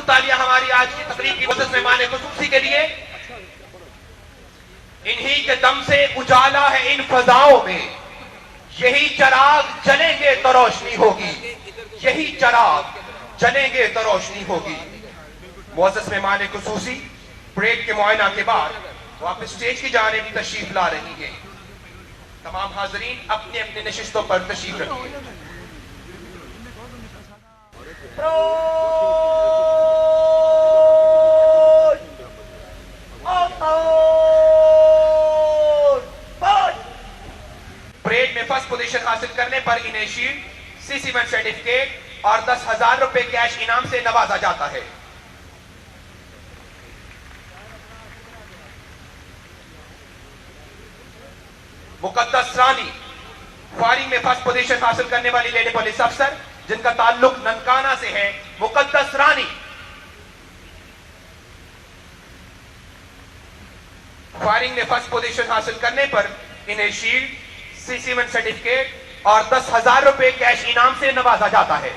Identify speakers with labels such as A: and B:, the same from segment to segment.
A: तालियां हमारी आज की तकरीब की वजह से माने खुसूसी के लिए। इन्हीं के दम से उजाला है इन फजाओं में, यही चराग जलेंगे तो रोशनी होगी, यही चराग जलेंगे तो रोशनी होगी। मुअज़्ज़ज़ मेहमान खुसूसी परेड के मुआयना के बाद वापस स्टेज की जानिब तशरीफ ला रही है। तमाम हाजरीन अपने अपने नशिस्तों पर तशरीफ रखिए। परेड में फर्स्ट पोजीशन हासिल करने पर इन्हें शील्ड, CC1 सर्टिफिकेट और 10,000 रुपए कैश इनाम से नवाजा जाता है। मुकद्दस रानी फायरिंग में फर्स्ट पोजीशन हासिल करने वाली लेडी पुलिस अफसर जिनका ताल्लुक ननकाना से है, मुकद्दस रानी फायरिंग में फर्स्ट पोजीशन हासिल करने पर इन्हें शील्ड, CC1 सर्टिफिकेट और 10,000 रुपए कैश इनाम से नवाजा जाता है।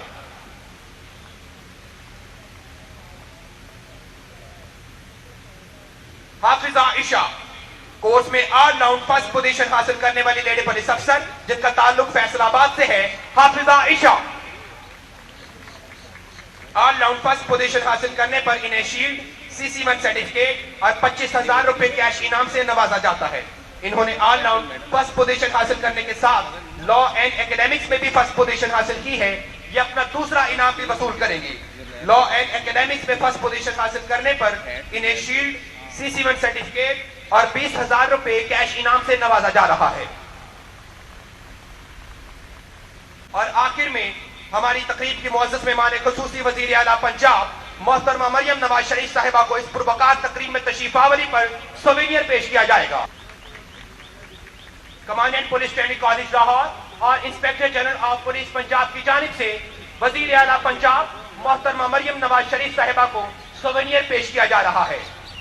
A: हाफिजा ईशा कोर्स में ऑल राउंड फर्स्ट पोजीशन हासिल करने वाली लेडी पुलिस अफसर जिनका ताल्लुक फैसलाबाद से है, Hafiza Esha all round first position हासिल करने पर इन्हें शील्ड, CC1 सर्टिफिकेट और 25,000 रुपए कैश इनाम से नवाजा जाता है। इन्होंने ऑल राउंड फर्स्ट पोजीशन हासिल करने के साथ लॉ एंड एकेडमिक्स में भी फर्स्ट पोजीशन हासिल की है। ये अपना दूसरा इनाम भी वसूल करेंगी। लॉ एंड एकेडमिक्स में फर्स्ट पोजीशन हासिल करने पर इन्हें शील्ड, CC1 सर्टिफिकेट और 20,000 रुपए कैश इनाम से नवाजा जा रहा है। और आखिर में हमारी तकरीब की मुअज़्ज़ज़ मेहमान खुसूसी वज़ीर आला पंजाब मोहतरमा मरियम नवाज शरीफ साहिबा को इस पुरवकार तकरीब में तशरीफावरी पर सोवेनियर पेश किया जाएगा। Commandant police training college Lahore और inspector general of police Punjab की जानिब से वज़ीर आला पंजाब मोहतरमा मरियम नवाज शरीफ साहिबा को सोवेनियर पेश किया जा रहा है।